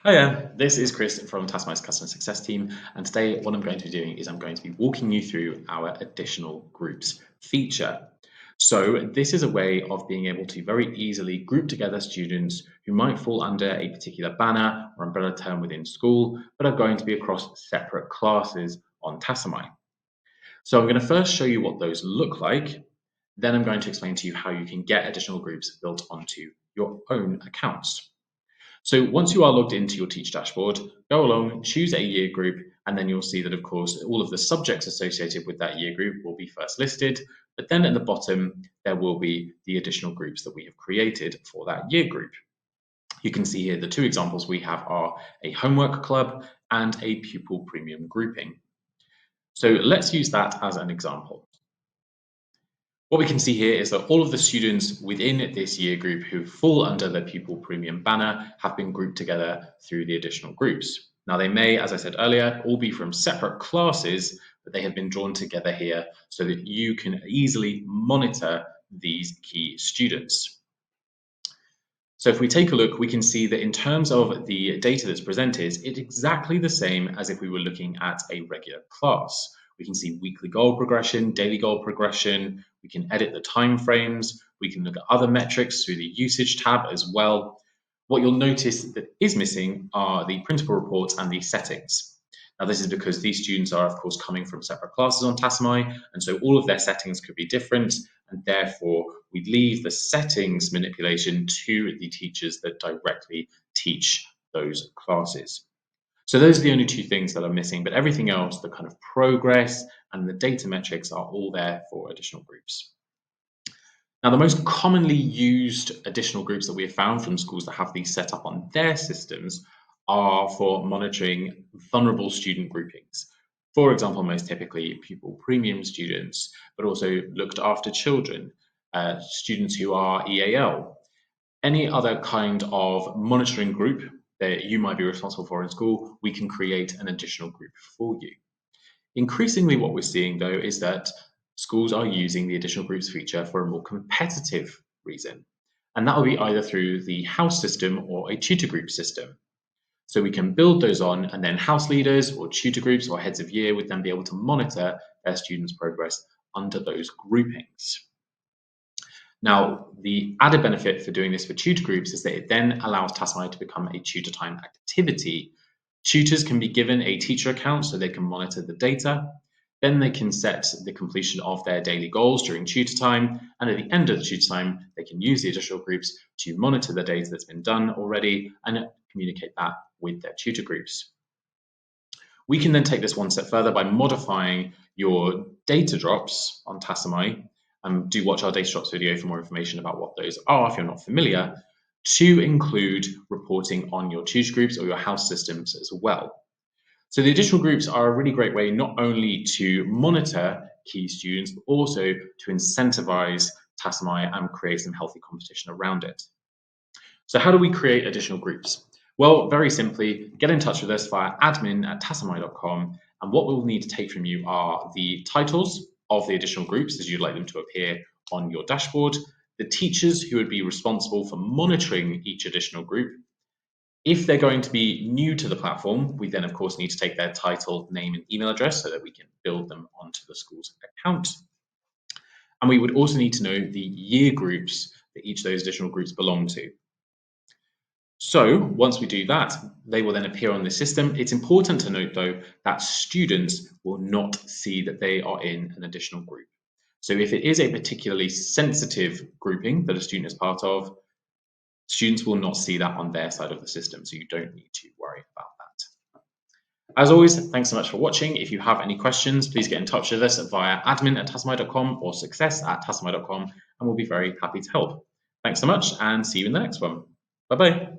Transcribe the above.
Hiya, this is Chris from Tassomai's Customer Success team, and today what I'm going to be doing is I'm going to be walking you through our additional groups feature. So this is a way of being able to very easily group together students who might fall under a particular banner or umbrella term within school, but are going to be across separate classes on Tassomai. So I'm going to first show you what those look like, then I'm going to explain to you how you can get additional groups built onto your own accounts. So once you are logged into your Teach dashboard, go along, choose a year group, and then you'll see that, of course, all of the subjects associated with that year group will be first listed. But then at the bottom, there will be the additional groups that we have created for that year group. You can see here the two examples we have are a homework club and a pupil premium grouping. So let's use that as an example. What we can see here is that all of the students within this year group who fall under the pupil premium banner have been grouped together through the additional groups. Now they may, as I said earlier, all be from separate classes, but they have been drawn together here so that you can easily monitor these key students. So if we take a look, we can see that in terms of the data that's presented, it's exactly the same as if we were looking at a regular class. We can see weekly goal progression, daily goal progression, we can edit the time frames, we can look at other metrics through the usage tab as well. What you'll notice that is missing are the principal reports and the settings. Now this is because these students are of course coming from separate classes on Tassomai, and so all of their settings could be different, and therefore we leave the settings manipulation to the teachers that directly teach those classes. So those are the only two things that are missing, but everything else, the kind of progress and the data metrics are all there for additional groups. Now, the most commonly used additional groups that we have found from schools that have these set up on their systems are for monitoring vulnerable student groupings. For example, most typically pupil premium students, but also looked after children, students who are EAL, any other kind of monitoring group that you might be responsible for in school, we can create an additional group for you. Increasingly, what we're seeing though is that schools are using the additional groups feature for a more competitive reason. And that will be either through the house system or a tutor group system. So we can build those on, and then house leaders or tutor groups or heads of year would then be able to monitor their students' progress under those groupings. Now, the added benefit for doing this for tutor groups is that it then allows Tassomai to become a tutor time activity. Tutors can be given a teacher account so they can monitor the data. Then they can set the completion of their daily goals during tutor time. And at the end of the tutor time, they can use the additional groups to monitor the data that's been done already and communicate that with their tutor groups. We can then take this one step further by modifying your data drops on Tassomai. Do watch our data drops video for more information about what those are if you're not familiar, to include reporting on your tutor groups or your house systems as well. So the additional groups are a really great way not only to monitor key students, but also to incentivize Tassomai and create some healthy competition around it. So how do we create additional groups? Well, very simply, get in touch with us via admin@tassomai.com, and what we'll need to take from you are the titles of the additional groups as you'd like them to appear on your dashboard, the teachers who would be responsible for monitoring each additional group. If they're going to be new to the platform, we then of course need to take their title, name, and email address so that we can build them onto the school's account. And we would also need to know the year groups that each of those additional groups belong to. So once we do that, they will then appear on the system. It's important to note though that students will not see that they are in an additional group. So if it is a particularly sensitive grouping that a student is part of, students will not see that on their side of the system, so you don't need to worry about that. As always, thanks so much for watching. If you have any questions, please get in touch with us via admin@tassomai.com or success@tassomai.com, and we'll be very happy to help. Thanks so much, and see you in the next one. Bye-bye.